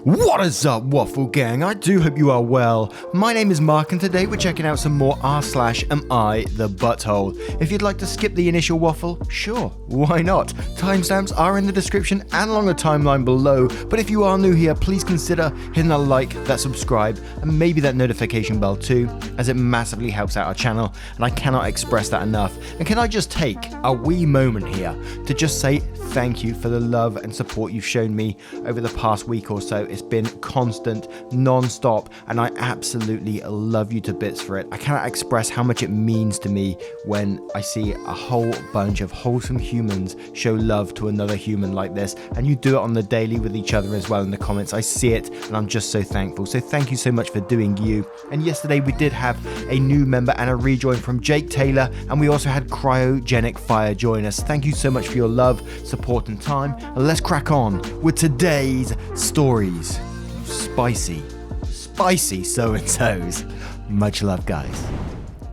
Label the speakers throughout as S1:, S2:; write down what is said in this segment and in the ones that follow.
S1: What is up, Waffle Gang? I do hope you are well. My name is Mark and today we're checking out some more r/AmITheA butthole. If you'd like to skip the initial waffle, sure, why not? Timestamps are in the description and along the timeline below, but if you are new here, please consider hitting that like, that subscribe, and maybe that notification bell too, as it massively helps out our channel, and I cannot express that enough. And can I just take a wee moment here to just say thank you for the love and support you've shown me over the past week or so. It's been constant, non-stop, and I absolutely love you to bits for it. I cannot express how much it means to me when I see a whole bunch of wholesome humans show love to another human like this, and you do it on the daily with each other as well in the comments. I see it, and I'm just so thankful. So thank you so much for doing you. And yesterday we did have a new member and a rejoin from Jake Taylor, and we also had Cryogenic Fire join us. Thank you so much for your love, support, and time. And let's crack on with today's stories. Spicy so-and-sos. Much love, guys.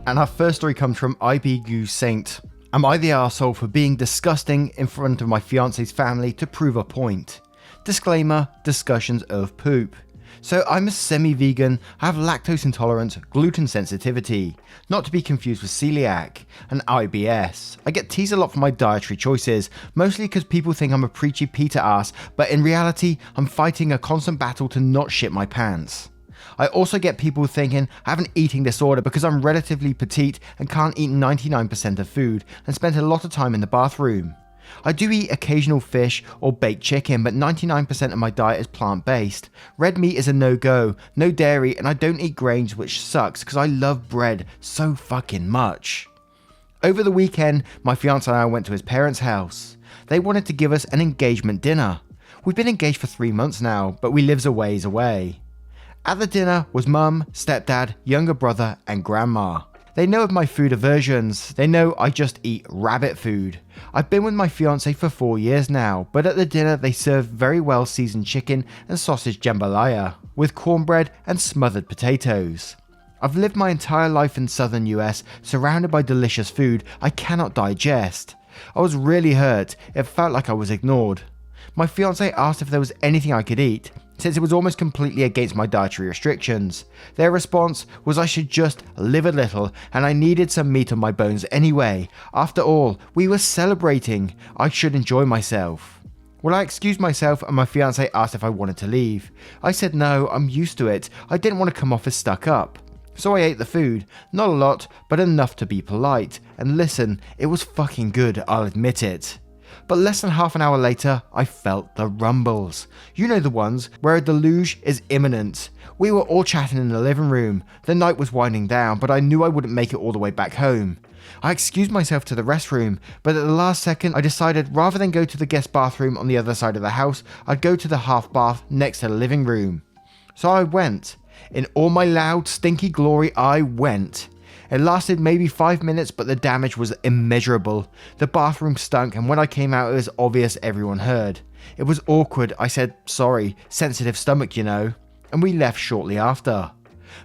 S1: And our first story comes from IB Goose Saint. Am I the arsehole for being disgusting in front of my fiance's family to prove a point? Disclaimer, discussions of poop. So I'm a semi-vegan, I have lactose intolerance, gluten sensitivity, not to be confused with celiac, and IBS. I get teased a lot for my dietary choices, mostly because people think I'm a preachy PETA ass, but in reality, I'm fighting a constant battle to not shit my pants. I also get people thinking I have an eating disorder because I'm relatively petite and can't eat 99% of food and spend a lot of time in the bathroom. I do eat occasional fish or baked chicken, but 99% of my diet is plant-based. Red meat is a no-go, no dairy, and I don't eat grains, which sucks because I love bread so fucking much. Over the weekend, my fiance and I went to his parents' house. They wanted to give us an engagement dinner. We've been engaged for 3 months now, but we live a ways away. At the dinner was mum, stepdad, younger brother, and grandma. They know of my food aversions. They know I just eat rabbit food. I've been with my fiance for 4 years now, but at the dinner they served very well seasoned chicken and sausage jambalaya with cornbread and smothered potatoes. I've lived my entire life in southern US, surrounded by delicious food I cannot digest. I was really hurt. It felt like I was ignored. My fiance asked if there was anything I could eat, since it was almost completely against my dietary restrictions. Their response was I should just live a little and I needed some meat on my bones anyway. After all, we were celebrating. I should enjoy myself. Well, I excused myself and my fiance asked if I wanted to leave. I said no, I'm used to it. I didn't want to come off as stuck up. So I ate the food. Not a lot, but enough to be polite. And listen, it was fucking good, I'll admit it. But less than half an hour later, I felt the rumbles. You know the ones where a deluge is imminent. We were all chatting in the living room. The night was winding down, but I knew I wouldn't make it all the way back home. I excused myself to the restroom, but at the last second, I decided rather than go to the guest bathroom on the other side of the house, I'd go to the half bath next to the living room. So I went. In all my loud, stinky glory, I went. It lasted maybe 5 minutes, but the damage was immeasurable. The bathroom stunk, and when I came out, it was obvious everyone heard. It was awkward. I said, sorry, sensitive stomach, you know. And we left shortly after.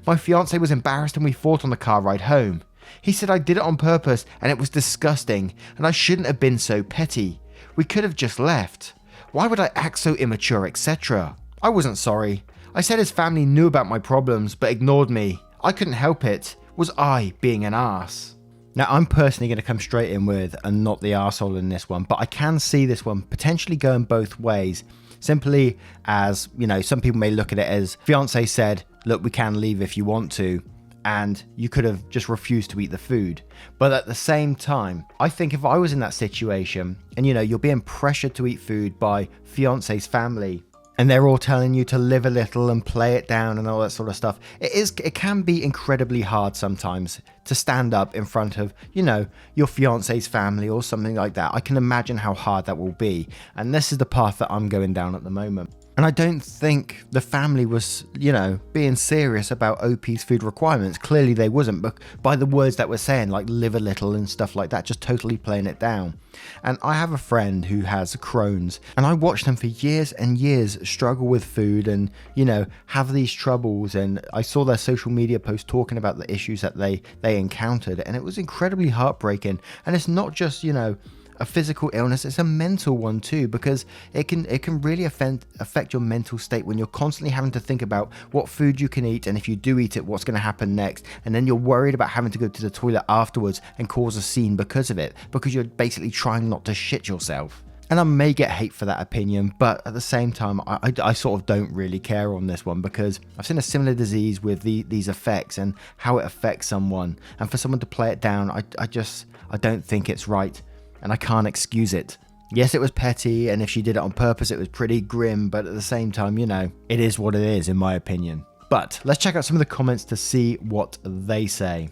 S1: My fiance was embarrassed and we fought on the car ride home. He said I did it on purpose and it was disgusting, and I shouldn't have been so petty. We could have just left. Why would I act so immature, etc.? I wasn't sorry. I said his family knew about my problems, but ignored me. I couldn't help it. Was I being an arse? Now, I'm personally going to come straight in with and not the arsehole in this one, but I can see this one potentially going both ways. Simply as, you know, some people may look at it as fiance said, look, we can leave if you want to, and you could have just refused to eat the food. But at the same time, I think if I was in that situation and, you know, you're being pressured to eat food by fiance's family, and they're all telling you to live a little and play it down and all that sort of stuff. It can be incredibly hard sometimes to stand up in front of, you know, your fiance's family or something like that. I can imagine how hard that will be. And this is the path that I'm going down at the moment. And I don't think the family was, you know, being serious about OP's food requirements. Clearly they wasn't, but by the words that we're saying, like live a little and stuff like that, just totally playing it down. And I have a friend who has Crohn's, and I watched them for years and years struggle with food and, you know, have these troubles. And I saw their social media posts talking about the issues that they encountered, and it was incredibly heartbreaking. And it's not just, you know, a physical illness, it's a mental one too, because it can really affect your mental state when you're constantly having to think about what food you can eat, and if you do eat it, what's going to happen next, and then you're worried about having to go to the toilet afterwards and cause a scene because of it, because you're basically trying not to shit yourself. And I may get hate for that opinion, but at the same time, I sort of don't really care on this one, because I've seen a similar disease with these effects and how it affects someone. And for someone to play it down, I don't think it's right, and I can't excuse it. Yes, it was petty, and if she did it on purpose, it was pretty grim, but at the same time, you know, it is what it is, in my opinion. But let's check out some of the comments to see what they say.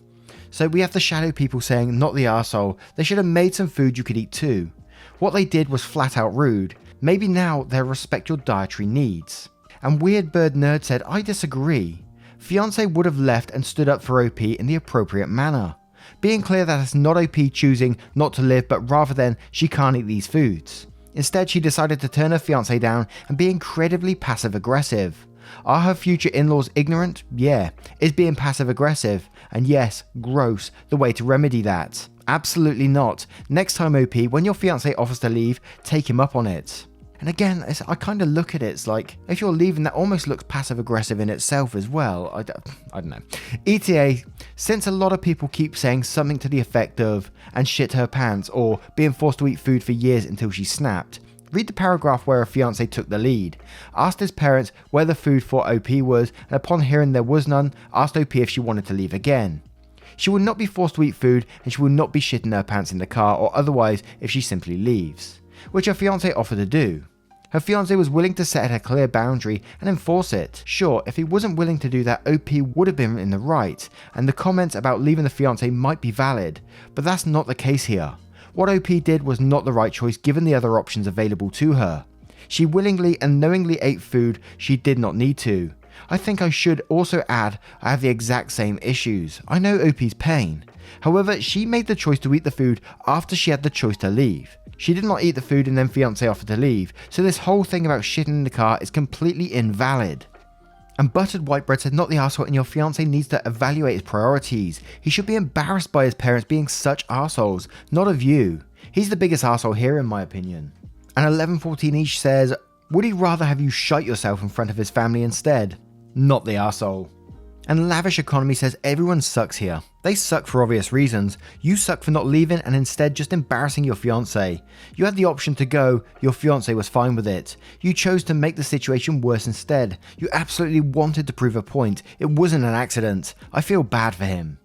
S1: So we have the shadow people saying, not the arsehole, they should have made some food you could eat too. What they did was flat out rude. Maybe now they'll respect your dietary needs. And Weird Bird Nerd said, I disagree. Fiancé would have left and stood up for OP in the appropriate manner. Being clear that it's not OP choosing not to live, but rather than she can't eat these foods. Instead, she decided to turn her fiancé down and be incredibly passive aggressive. Are her future in-laws ignorant? Yeah. Is being passive aggressive, and yes, gross, the way to remedy that? Absolutely not. Next time, OP, when your fiancé offers to leave, take him up on it. And again, I kind of look at it, it's like, if you're leaving, that almost looks passive-aggressive in itself as well. I don't know. ETA, since a lot of people keep saying something to the effect of, and shit her pants, or being forced to eat food for years until she snapped, read the paragraph where her fiancé took the lead. Asked his parents where the food for OP was, and upon hearing there was none, asked OP if she wanted to leave again. She will not be forced to eat food, and she will not be shitting her pants in the car or otherwise if she simply leaves, which her fiancé offered to do. Her fiancé was willing to set a clear boundary and enforce it. Sure, if he wasn't willing to do that, OP would have been in the right, and the comments about leaving the fiancé might be valid, but that's not the case here. What OP did was not the right choice given the other options available to her. She willingly and knowingly ate food she did not need to. I think I should also add I have the exact same issues. I know OP's pain. However, she made the choice to eat the food after she had the choice to leave. She did not eat the food and then fiancé offered to leave, so this whole thing about shitting in the car is completely invalid. And Buttered White Bread said, not the arsehole, and your fiancé needs to evaluate his priorities. He should be embarrassed by his parents being such arseholes, not of you. He's the biggest arsehole here in my opinion. And 1114 each says, would he rather have you shite yourself in front of his family instead? Not the arsehole. And Lavish Economy says, everyone sucks here. They suck for obvious reasons. You suck for not leaving and instead just embarrassing your fiancé. You had the option to go, your fiancé was fine with it. You chose to make the situation worse instead. You absolutely wanted to prove a point. It wasn't an accident. I feel bad for him.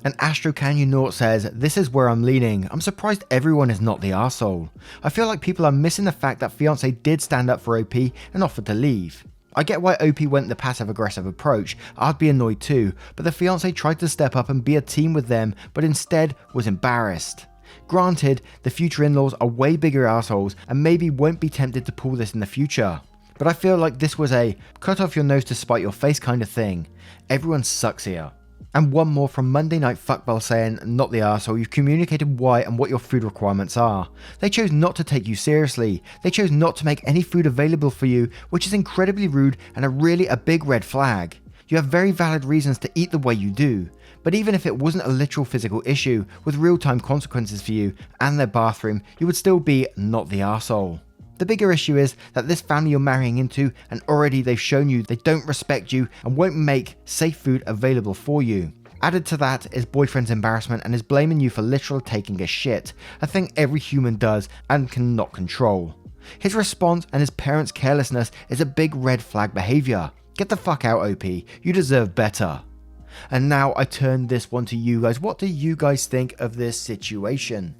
S1: And Astro Canyon Naught says, this is where I'm leaning. I'm surprised everyone is not the arsehole. I feel like people are missing the fact that fiancé did stand up for OP and offered to leave. I get why OP went the passive-aggressive approach, I'd be annoyed too, but the fiancé tried to step up and be a team with them, but instead was embarrassed. Granted, the future in-laws are way bigger assholes and maybe won't be tempted to pull this in the future, but I feel like this was a cut off your nose to spite your face kind of thing. Everyone sucks here. And one more from Monday Night Fuckbell saying, not the arsehole, you've communicated why and what your food requirements are. They chose not to take you seriously. They chose not to make any food available for you, which is incredibly rude and a big red flag. You have very valid reasons to eat the way you do. But even if it wasn't a literal physical issue with real-time consequences for you and their bathroom, you would still be not the arsehole. The bigger issue is that this family you're marrying into, and already they've shown you they don't respect you and won't make safe food available for you. Added to that is boyfriend's embarrassment and is blaming you for literally taking a shit, a thing every human does and cannot control. His response and his parents' carelessness is a big red flag behavior. Get the fuck out, OP. You deserve better. And now I turn this one to you guys. What do you guys think of this situation?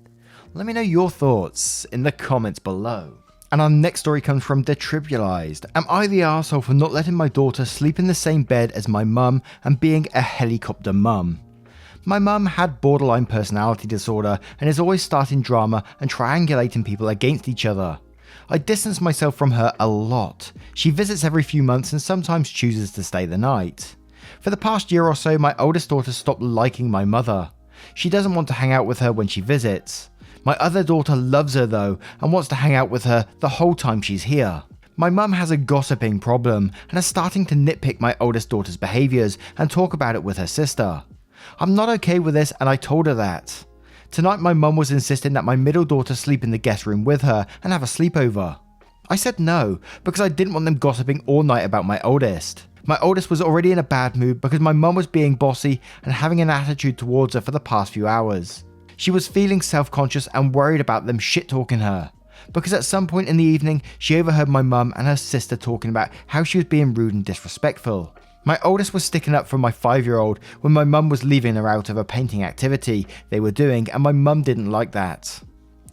S1: Let me know your thoughts in the comments below. And our next story comes from Detribulized. Am I the arsehole for not letting my daughter sleep in the same bed as my mum and being a helicopter mum? My mum had borderline personality disorder and is always starting drama and triangulating people against each other. I distance myself from her a lot. She visits every few months and sometimes chooses to stay the night. For the past year or so, my oldest daughter stopped liking my mother. She doesn't want to hang out with her when she visits. My other daughter loves her though and wants to hang out with her the whole time she's here. My mum has a gossiping problem and is starting to nitpick my oldest daughter's behaviours and talk about it with her sister. I'm not okay with this and I told her that. Tonight my mum was insisting that my middle daughter sleep in the guest room with her and have a sleepover. I said no, because I didn't want them gossiping all night about my oldest. My oldest was already in a bad mood because my mum was being bossy and having an attitude towards her for the past few hours. She was feeling self-conscious and worried about them shit-talking her, because at some point in the evening she overheard my mum and her sister talking about how she was being rude and disrespectful. My oldest was sticking up for my 5-year-old when my mum was leaving her out of a painting activity they were doing, and my mum didn't like that.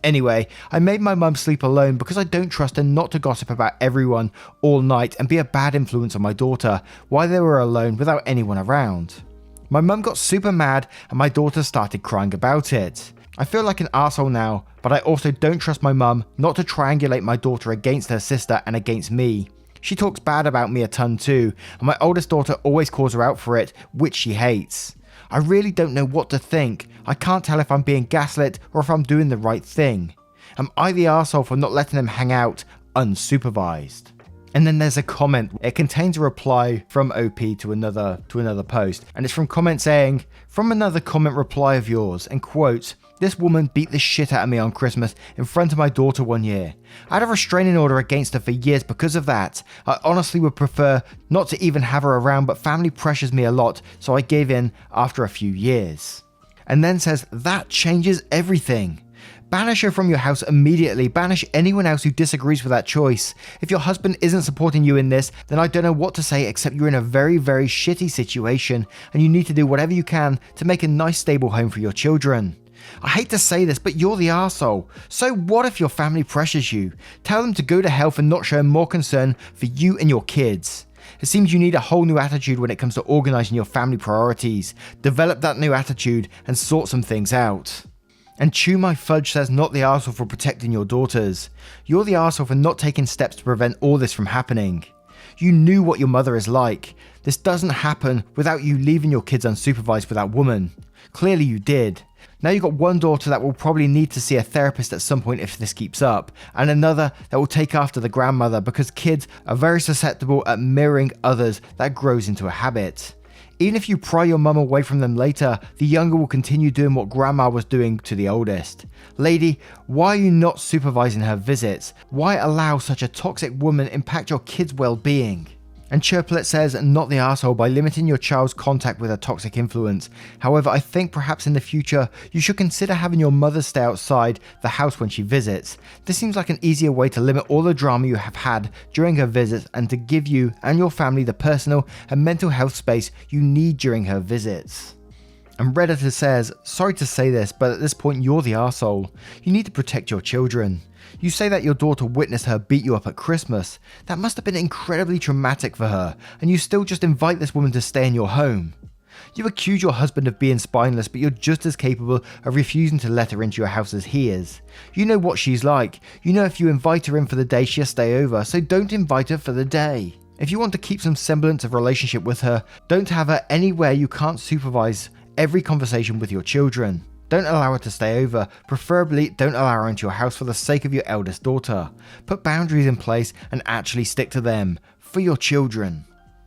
S1: Anyway, I made my mum sleep alone because I don't trust her not to gossip about everyone all night and be a bad influence on my daughter while they were alone without anyone around. My mum got super mad and my daughter started crying about it. I feel like an asshole now, but I also don't trust my mum not to triangulate my daughter against her sister and against me. She talks bad about me a ton too, and my oldest daughter always calls her out for it, which she hates. I really don't know what to think. I can't tell if I'm being gaslit or if I'm doing the right thing. Am I the arsehole for not letting them hang out unsupervised? And then there's a comment. It contains a reply from OP to another post, and it's from comment saying, "From another comment reply of yours," and quote, "This woman beat the shit out of me on Christmas in front of my daughter one year. I had a restraining order against her for years because of that. I honestly would prefer not to even have her around, but family pressures me a lot, so I gave in after a few years." And then says, "That changes everything. Banish her from your house immediately. Banish anyone else who disagrees with that choice. If your husband isn't supporting you in this, then I don't know what to say except you're in a very, very shitty situation and you need to do whatever you can to make a nice stable home for your children. I hate to say this, but you're the arsehole. So what if your family pressures you? Tell them to go to hell for not showing more concern for you and your kids. It seems you need a whole new attitude when it comes to organising your family priorities. Develop that new attitude and sort some things out." And Chew My Fudge says, "Not the arsehole for protecting your daughters. You're the arsehole for not taking steps to prevent all this from happening. You knew what your mother is like. This doesn't happen without you leaving your kids unsupervised with that woman. Clearly you did. Now you've got one daughter that will probably need to see a therapist at some point if this keeps up, and another that will take after the grandmother because kids are very susceptible at mirroring others that grows into a habit. Even if you pry your mum away from them later, the younger will continue doing what grandma was doing to the oldest. Lady, why are you not supervising her visits? Why allow such a toxic woman impact your kids' well-being?" And Chirplet says, "Not the arsehole by limiting your child's contact with a toxic influence. However, I think perhaps in the future, you should consider having your mother stay outside the house when she visits. This seems like an easier way to limit all the drama you have had during her visits and to give you and your family the personal and mental health space you need during her visits." And Redditor says, "Sorry to say this, but at this point you're the arsehole. You need to protect your children. You say that your daughter witnessed her beat you up at Christmas. That must have been incredibly traumatic for her, and you still just invite this woman to stay in your home. You accuse your husband of being spineless, but you're just as capable of refusing to let her into your house as he is. You know what she's like. You know if you invite her in for the day, she'll stay over, so don't invite her for the day. If you want to keep some semblance of relationship with her, don't have her anywhere you can't supervise every conversation with your children. Don't allow her to stay over. Preferably, don't allow her into your house for the sake of your eldest daughter. Put boundaries in place and actually stick to them. For your children."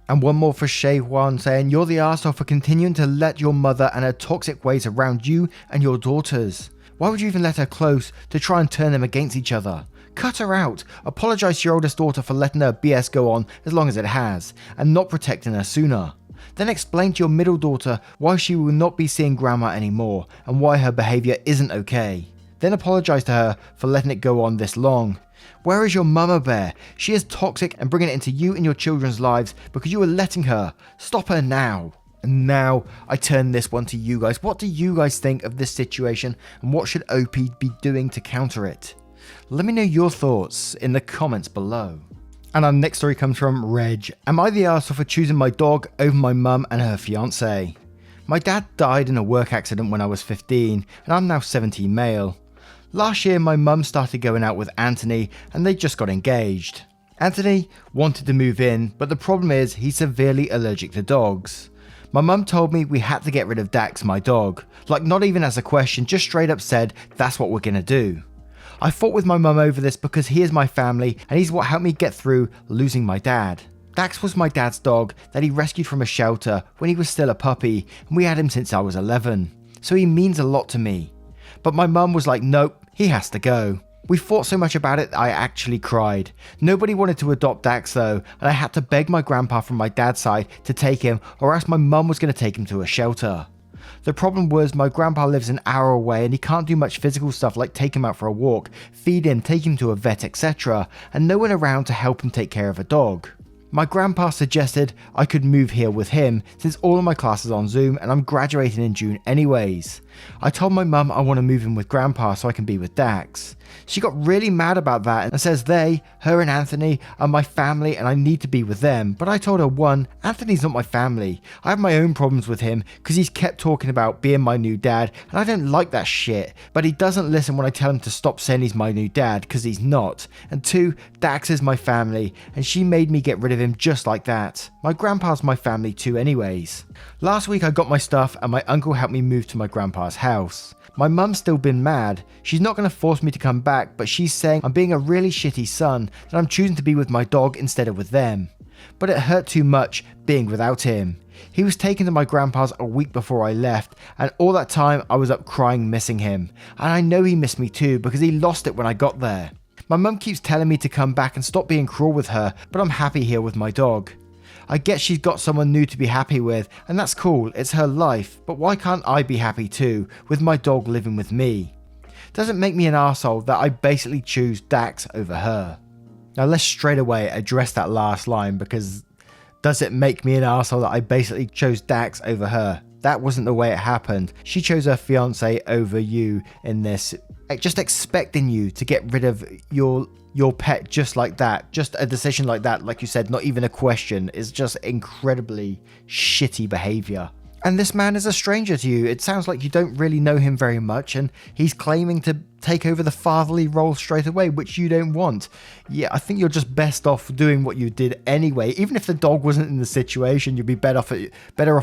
S1: And one more for Shay Wan saying, "You're the arsehole for continuing to let your mother and her toxic ways around you and your daughters. Why would you even let her close to try and turn them against each other? Cut her out. Apologise to your oldest daughter for letting her BS go on as long as it has, and not protecting her sooner. Then explain to your middle daughter why she will not be seeing grandma anymore and why her behaviour isn't okay. Then apologise to her for letting it go on this long. Where is your mama bear? She is toxic and bringing it into you and your children's lives because you are letting her. Stop her now." And now I turn this one to you guys. What do you guys think of this situation and what should OP be doing to counter it? Let me know your thoughts in the comments below. And our next story comes from Reg. "Am I the arsehole for choosing my dog over my mum and her fiancé? My dad died in a work accident when I was 15 and I'm now 17 male. Last year my mum started going out with Anthony and they just got engaged. Anthony wanted to move in, but the problem is he's severely allergic to dogs. My mum told me we had to get rid of Dax, my dog. Like not even as a question, just straight up said that's what we're gonna do. I fought with my mum over this because he is my family and he's what helped me get through losing my dad. Dax was my dad's dog that he rescued from a shelter when he was still a puppy and we had him since I was 11. So he means a lot to me. But my mum was like, nope, he has to go. We fought so much about it that I actually cried. Nobody wanted to adopt Dax though, and I had to beg my grandpa from my dad's side to take him, or else my mum was going to take him to a shelter. The problem was my grandpa lives an hour away and he can't do much physical stuff like take him out for a walk, feed him, take him to a vet, etc. and no one around to help him take care of a dog. My grandpa suggested I could move here with him since all of my classes are on Zoom and I'm graduating in June anyways. I told my mum I want to move in with grandpa so I can be with Dax. She got really mad about that and says her and Anthony are my family and I need to be with them. But I told her, one, Anthony's not my family. I have my own problems with him because he's kept talking about being my new dad and I don't like that shit. But he doesn't listen when I tell him to stop saying he's my new dad because he's not. And two, Dax is my family and she made me get rid of him just like that. My grandpa's my family too anyways. Last week I got my stuff and my uncle helped me move to my grandpa's house. My mum's still been mad. She's not going to force me to come back, but she's saying I'm being a really shitty son, that I'm choosing to be with my dog instead of with them. But it hurt too much being without him. He was taken to my grandpa's a week before I left, and all that time I was up crying missing him. And I know he missed me too because he lost it when I got there. My mum keeps telling me to come back and stop being cruel with her, but I'm happy here with my dog. I get she's got someone new to be happy with, and that's cool, it's her life, but why can't I be happy too, with my dog living with me? Doesn't make me an arsehole that I basically choose Dax over her. Now let's straight away address that last line, because does it make me an arsehole that I basically chose Dax over her? That wasn't the way it happened. She chose her fiance over you in this, just expecting you to get rid of your pet just like that. Just a decision like that, like you said, not even a question, is just incredibly shitty behavior. And this man is a stranger to you. It sounds like you don't really know him very much, and he's claiming to take over the fatherly role straight away, which you don't want. Yeah, I think you're just best off doing what you did anyway. Even if the dog wasn't in the situation, you'd be better off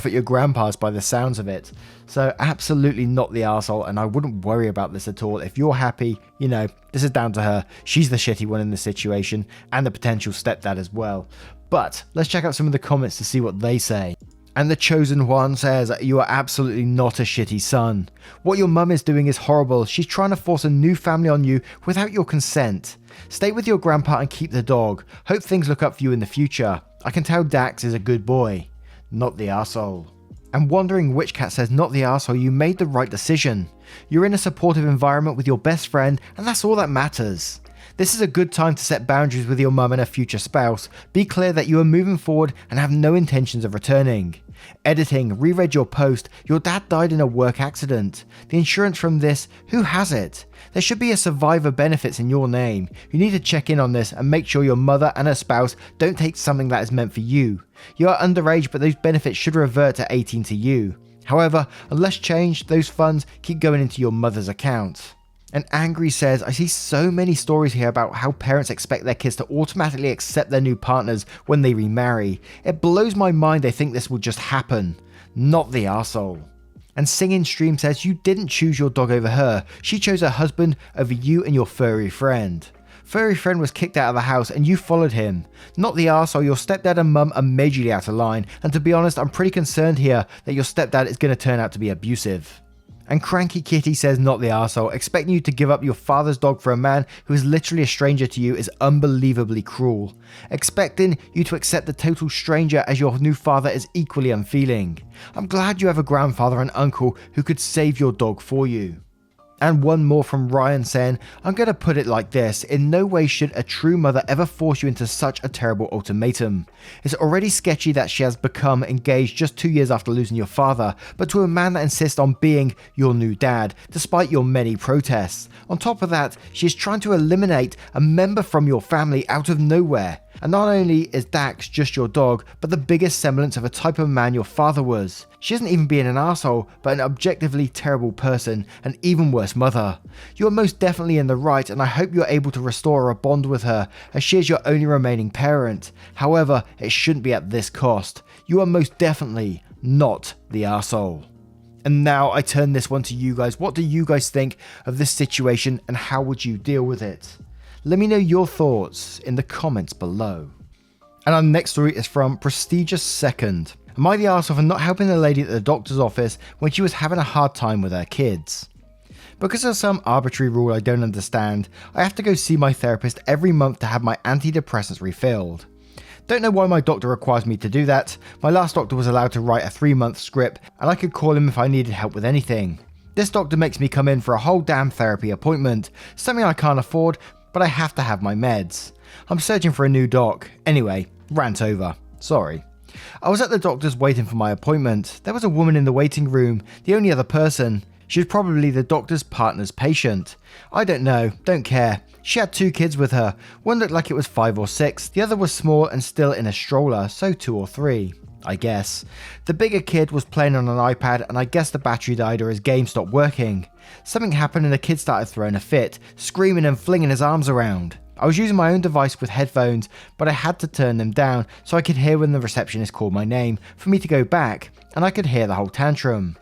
S1: at your grandpa's by the sounds of it. So absolutely not the arsehole, and I wouldn't worry about this at all. If you're happy, this is down to her. She's the shitty one in the situation, and the potential stepdad as well. But let's check out some of the comments to see what they say. And the chosen one says, you are absolutely not a shitty son. What your mum is doing is horrible. She's trying to force a new family on you without your consent. Stay with your grandpa and keep the dog. Hope things look up for you in the future. I can tell Dax is a good boy. Not the arsehole. And Wandering Witch Cat says, not the arsehole, you made the right decision. You're in a supportive environment with your best friend, and that's all that matters. This is a good time to set boundaries with your mum and her future spouse. Be clear that you are moving forward and have no intentions of returning. Editing, reread your post. Your dad died in a work accident. The insurance from this, who has it? There should be a survivor benefits in your name. You need to check in on this and make sure your mother and her spouse don't take something that is meant for you. You are underage, but those benefits should revert to 18 to you. However, unless changed, those funds keep going into your mother's account. And Angry says, I see so many stories here about how parents expect their kids to automatically accept their new partners when they remarry. It blows my mind they think this will just happen. Not the arsehole. And Singing Stream says, you didn't choose your dog over her. She chose her husband over you and your furry friend. Furry friend was kicked out of the house and you followed him. Not the arsehole, your stepdad and mum are majorly out of line. And to be honest, I'm pretty concerned here that your stepdad is going to turn out to be abusive. And Cranky Kitty says, not the arsehole. Expecting you to give up your father's dog for a man who is literally a stranger to you is unbelievably cruel. Expecting you to accept the total stranger as your new father is equally unfeeling. I'm glad you have a grandfather and uncle who could save your dog for you. And one more from Ryan saying, I'm going to put it like this, in no way should a true mother ever force you into such a terrible ultimatum. It's already sketchy that she has become engaged just 2 years after losing your father, but to a man that insists on being your new dad, despite your many protests. On top of that, she is trying to eliminate a member from your family out of nowhere. And not only is Dax just your dog, but the biggest semblance of a type of man your father was. She isn't even being an arsehole, but an objectively terrible person, an even worse mother. You are most definitely in the right, and I hope you are able to restore a bond with her, as she is your only remaining parent. However, it shouldn't be at this cost. You are most definitely not the arsehole. And now I turn this one to you guys. What do you guys think of this situation, and how would you deal with it? Let me know your thoughts in the comments below. And our next story is from Prestigious Second. Am I the arsehole for not helping the lady at the doctor's office when she was having a hard time with her kids? Because of some arbitrary rule I don't understand, I have to go see my therapist every month to have my antidepressants refilled. Don't know why my doctor requires me to do that. My last doctor was allowed to write a 3-month script and I could call him if I needed help with anything. This doctor makes me come in for a whole damn therapy appointment, something I can't afford, but I have to have my meds. I'm searching for a new doc. Anyway, rant over. Sorry. I was at the doctor's waiting for my appointment. There was a woman in the waiting room, the only other person. She was probably the doctor's partner's patient. I don't know, don't care. She had 2 kids with her. One looked like it was 5 or 6, the other was small and still in a stroller, so 2 or 3, I guess. The bigger kid was playing on an iPad and I guess the battery died or his game stopped working. Something happened and the kid started throwing a fit, screaming and flinging his arms around. I was using my own device with headphones, but I had to turn them down so I could hear when the receptionist called my name for me to go back, and I could hear the whole tantrum.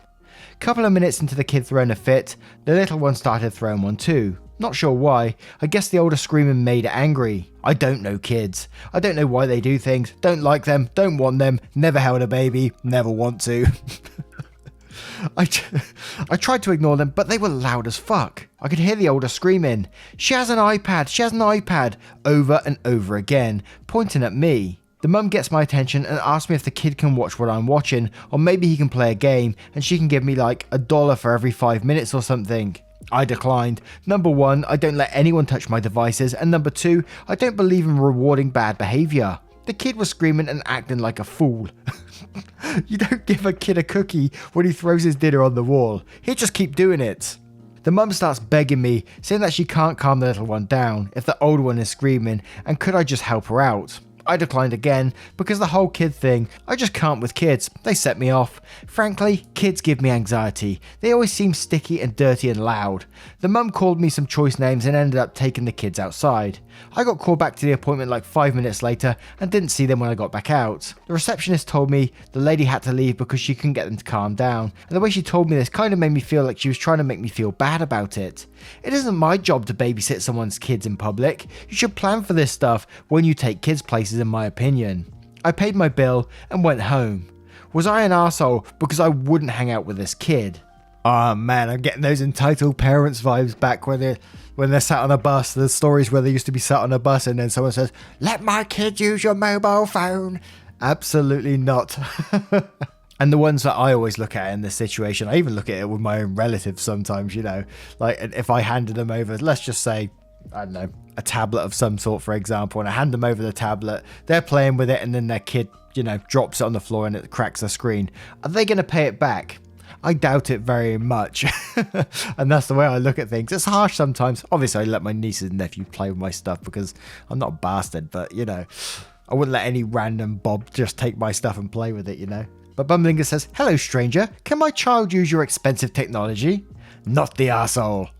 S1: Couple of minutes into the kid throwing a fit, the little one started throwing one too. Not sure why, I guess the older screaming made it angry. I don't know kids. I don't know why they do things, don't like them, don't want them, never held a baby, never want to. I tried to ignore them, but they were loud as fuck. I could hear the older screaming, "She has an iPad, she has an iPad," over and over again, pointing at me. The mum gets my attention and asks me if the kid can watch what I'm watching, or maybe he can play a game and she can give me like $1 for every 5 minutes or something. I declined. Number 1, I don't let anyone touch my devices, and number 2, I don't believe in rewarding bad behaviour. The kid was screaming and acting like a fool. You don't give a kid a cookie when he throws his dinner on the wall. He'll just keep doing it. The mum starts begging me, saying that she can't calm the little one down if the older one is screaming, and could I just help her out. I declined again because the whole kid thing, I just can't with kids, they set me off. Frankly, kids give me anxiety. They always seem sticky and dirty and loud. The mum called me some choice names and ended up taking the kids outside. I got called back to the appointment like 5 minutes later and didn't see them when I got back out. The receptionist told me the lady had to leave because she couldn't get them to calm down, and the way she told me this kind of made me feel like she was trying to make me feel bad about it. It isn't my job to babysit someone's kids in public. You should plan for this stuff when you take kids places, in my opinion. I paid my bill and went home. Was I an arsehole because I wouldn't hang out with this kid? Oh man, I'm getting those entitled parents vibes back when they're sat on a bus. The stories where they used to be sat on a bus and then someone says, "Let my kid use your mobile phone." Absolutely not. And the ones that I always look at in this situation, I even look at it with my own relatives sometimes, you know, like if I handed them over, let's just say, I don't know, a tablet of some sort, for example, and I hand them over the tablet, they're playing with it and then their kid, you know, drops it on the floor and it cracks the screen. Are they going to pay it back? I doubt it very much. And that's the way I look at things. It's harsh sometimes. Obviously, I let my nieces and nephews play with my stuff because I'm not a bastard, but, you know, I wouldn't let any random Bob just take my stuff and play with it, you know. But Bumlinger says, "Hello, stranger. Can my child use your expensive technology?" Not the arsehole.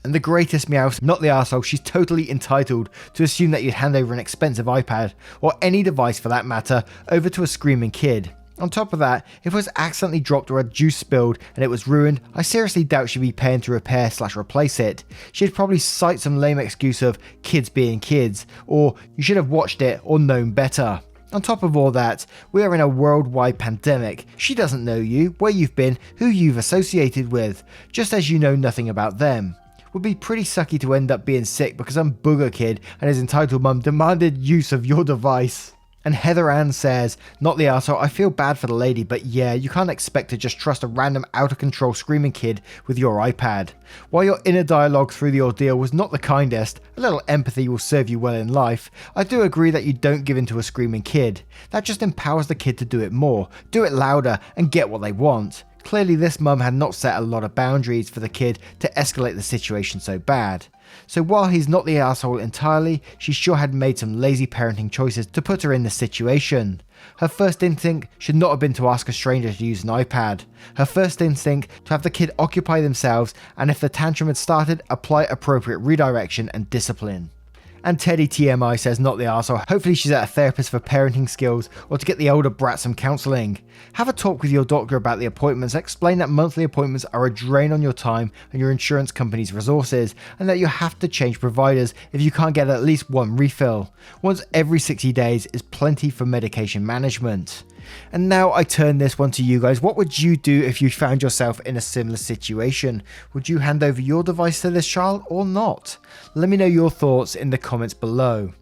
S1: And the greatest Meowth, not the arsehole, she's totally entitled to assume that you'd hand over an expensive iPad, or any device for that matter, over to a screaming kid. On top of that, if it was accidentally dropped or a juice spilled and it was ruined, I seriously doubt she'd be paying to repair/replace it. She'd probably cite some lame excuse of kids being kids, or you should have watched it or known better. On top of all that, we are in a worldwide pandemic. She doesn't know you, where you've been, who you've associated with, just as you know nothing about them. Would be pretty sucky to end up being sick because some booger kid and his entitled mum demanded use of your device. And Heather Ann says, "Not the arsehole, I feel bad for the lady, but yeah, you can't expect to just trust a random out of control screaming kid with your iPad. While your inner dialogue through the ordeal was not the kindest, a little empathy will serve you well in life. I do agree that you don't give in to a screaming kid. That just empowers the kid to do it more, do it louder, and get what they want. Clearly this mum had not set a lot of boundaries for the kid to escalate the situation so bad. So while he's not the asshole entirely, she sure had made some lazy parenting choices to put her in this situation. Her first instinct should not have been to ask a stranger to use an iPad. Her first instinct to have the kid occupy themselves, and if the tantrum had started, apply appropriate redirection and discipline." And Teddy TMI says, "Not the arsehole. Hopefully she's at a therapist for parenting skills or to get the older brat some counselling. Have a talk with your doctor about the appointments. Explain that monthly appointments are a drain on your time and your insurance company's resources, and that you have to change providers if you can't get at least one refill. Once every 60 days is plenty for medication management. And now I turn this one to you guys. What would you do if you found yourself in a similar situation? Would you hand over your device to this child or not? Let me know your thoughts in the comments below.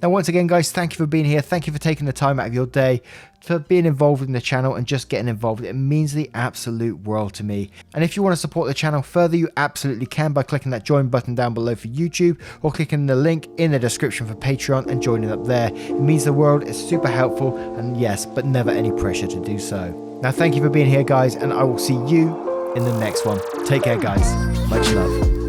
S1: Now, once again, guys, thank you for being here. Thank you for taking the time out of your day, for being involved in the channel and just getting involved. It means the absolute world to me. And if you want to support the channel further, you absolutely can by clicking that join button down below for YouTube, or clicking the link in the description for Patreon and joining up there. It means the world. Is super helpful, and yes, but never any pressure to do so. Now, thank you for being here, guys, and I will see you in the next one. Take care, guys. Much love.